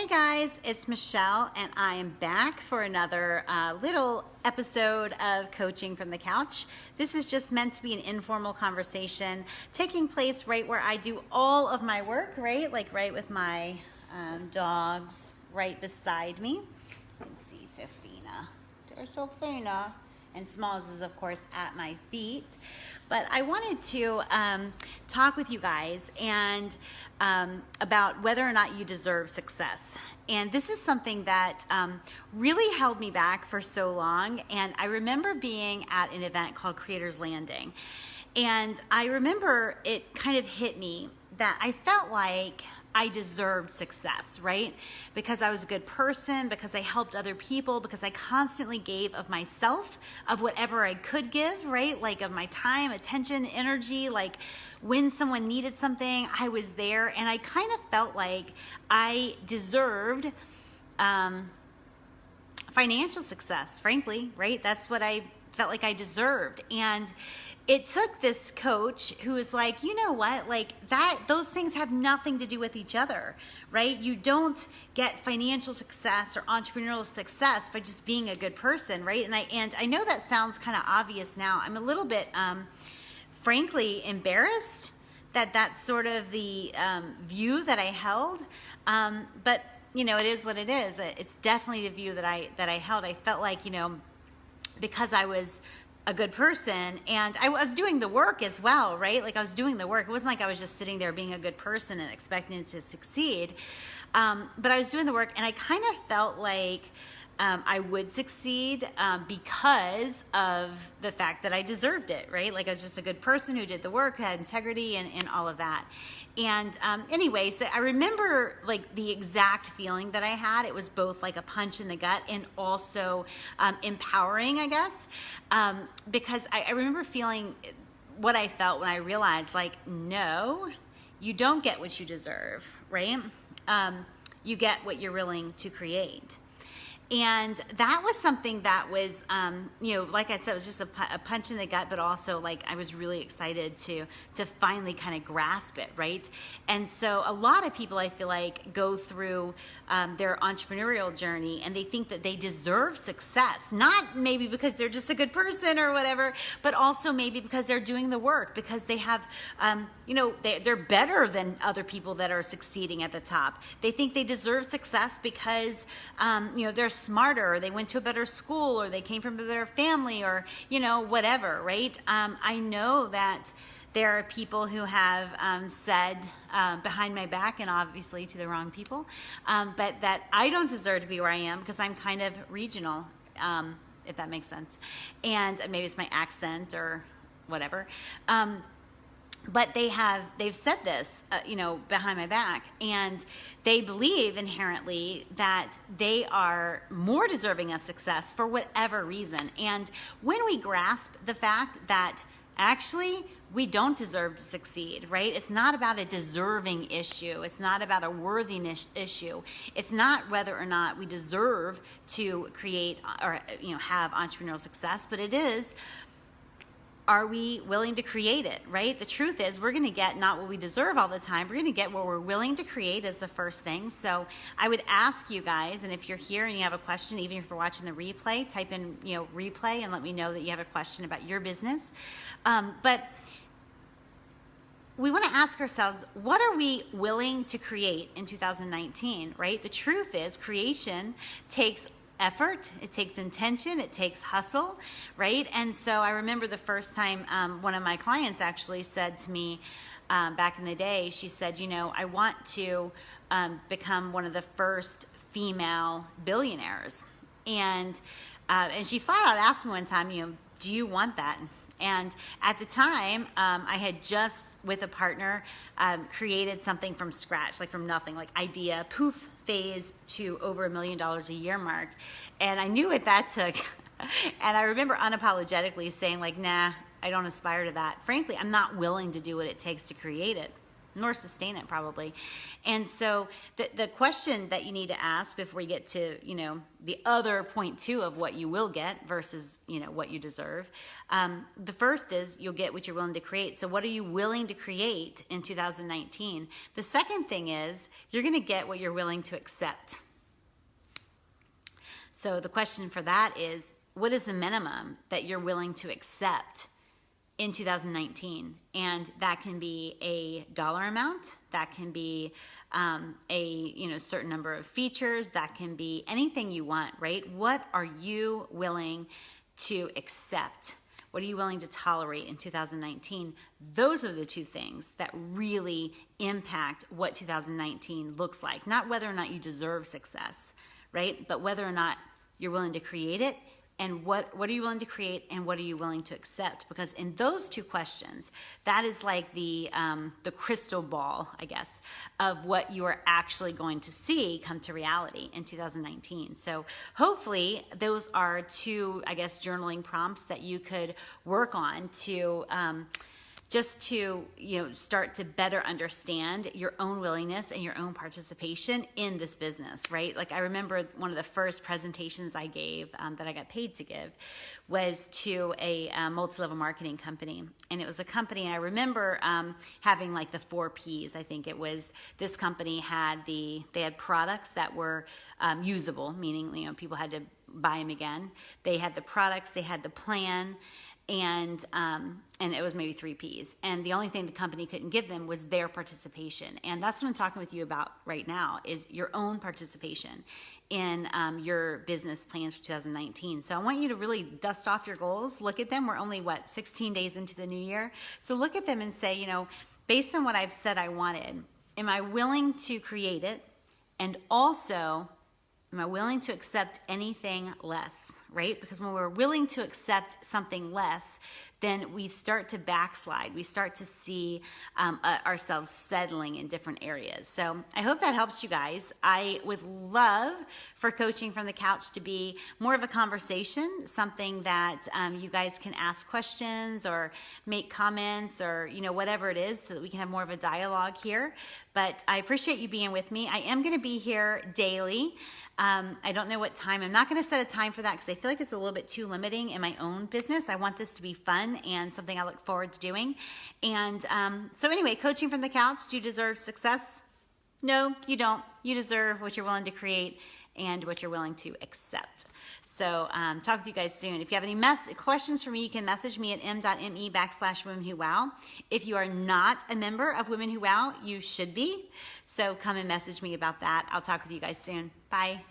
Hey guys, it's Michelle and I am back for another little episode of Coaching from the Couch. This is just meant to be an informal conversation taking place right where I do all of my work, right? Like right with my dogs right beside me. You can see Sophina. There's Sophina. And Smalls is, of course, at my feet. But I wanted to talk with you guys and about whether or not you deserve success. And this is something that really held me back for so long. And I remember being at an event called Creators Landing. And I remember it kind of hit me that I felt like I deserved success, right? Because I was a good person, because I helped other people, because I constantly gave of myself, of whatever I could give, right? Like of my time, attention, energy, like when someone needed something, I was there. And I kind of felt like I deserved financial success, frankly, right? That's what I felt like I deserved. And it took this coach who was like, you know what, like those things have nothing to do with each other, right? You don't get financial success or entrepreneurial success by just being a good person, right? And I know that sounds kind of obvious now. I'm a little bit, frankly, embarrassed that that's sort of the view that I held, but you know, it is what it is. It's definitely the view that I held. I felt like, you know, because I was a good person and I was doing the work as well, right? Like I was doing the work. It wasn't like I was just sitting there being a good person and expecting to succeed. But I was doing the work and I kind of felt like I would succeed because of the fact that I deserved it, right? Like I was just a good person who did the work, had integrity and all of that. And anyway, so I remember like the exact feeling that I had. It was both like a punch in the gut and also empowering, I guess, because I remember feeling what I felt when I realized like, no, you don't get what you deserve, right? You get what you're willing to create. And that was something that was, you know, like I said, it was just a punch in the gut, but also like I was really excited to finally kind of grasp it, right? And so a lot of people, I feel like, go through their entrepreneurial journey and they think that they deserve success, not maybe because they're just a good person or whatever, but also maybe because they're doing the work, because they have, you know, they're better than other people that are succeeding at the top. They think they deserve success because, you know, they're smarter, or they went to a better school, or they came from a better family, or, you know, whatever, right? I know that there are people who have said behind my back, and obviously to the wrong people, but that I don't deserve to be where I am because I'm kind of regional, if that makes sense. And maybe it's my accent or whatever. But they've said this, you know, behind my back, and they believe inherently that they are more deserving of success for whatever reason. And when we grasp the fact that actually we don't deserve to succeed, right? It's not about a deserving issue. It's not about a worthiness issue. It's not whether or not we deserve to create or, you know, have entrepreneurial success, but it is, are we willing to create it, right? The truth is we're going to get not what we deserve all the time. We're going to get what we're willing to create as the first thing. So I would ask you guys, and if you're here and you have a question, even if you're watching the replay, type in, you know, replay and let me know that you have a question about your business. But we want to ask ourselves, what are we willing to create in 2019, right? The truth is creation takes effort, it takes intention, it takes hustle, right? And so I remember the first time one of my clients actually said to me back in the day, she said, you know, I want to become one of the first female billionaires. And she flat out asked me one time, you know, do you want that? And at the time, I had just, with a partner, created something from scratch, like from nothing, like idea, poof, phase to over $1 million a year mark. And I knew what that took. And I remember unapologetically saying like, nah, I don't aspire to that. Frankly, I'm not willing to do what it takes to create it. nor sustain it probably. And so the question that you need to ask before we get to, the other point two of what you will get versus, what you deserve. The first is you'll get what you're willing to create. So what are you willing to create in 2019? The second thing is you're going to get what you're willing to accept. So the question for that is, what is the minimum that you're willing to accept in 2019? And that can be a dollar amount, that can be a certain number of features, that can be anything you want, right? What are you willing to accept? What are you willing to tolerate in 2019? Those are the two things that really impact what 2019 looks like. Not whether or not you deserve success, right? But whether or not you're willing to create it, and what are you willing to create, and what are you willing to accept? Because in those two questions, that is like the crystal ball, I guess, of what you are actually going to see come to reality in 2019. So hopefully those are two, I guess, journaling prompts that you could work on to just to start to better understand your own willingness and your own participation in this business, right? Like I remember one of the first presentations I gave that I got paid to give was to a multi-level marketing company. And it was a company, and I remember having like the 4 Ps. I think it was, this company they had products that were usable, meaning people had to buy them again. They had the products, they had the plan, and it was maybe 3 Ps. And the only thing the company couldn't give them was their participation. And that's what I'm talking with you about right now, is your own participation in your business plans for 2019. So I want you to really dust off your goals, look at them. We're only, 16 days into the new year. So look at them and say, based on what I've said I wanted, am I willing to create it? And also, am I willing to accept anything less, right? Because when we're willing to accept something less, then we start to backslide. We start to see ourselves settling in different areas. So I hope that helps you guys. I would love for Coaching from the Couch to be more of a conversation, something that you guys can ask questions or make comments or, whatever it is, so that we can have more of a dialogue here. But I appreciate you being with me. I am going to be here daily. I don't know what time. I'm not going to set a time for that because I feel like it's a little bit too limiting in my own business. I want this to be fun and something I look forward to doing. And so anyway, Coaching from the Couch, do you deserve success? No, you don't. You deserve what you're willing to create and what you're willing to accept. So talk with you guys soon. If you have any questions for me, you can message me at m.me/Women Who Wow. If you are not a member of Women Who Wow, you should be. So come and message me about that. I'll talk with you guys soon. Bye.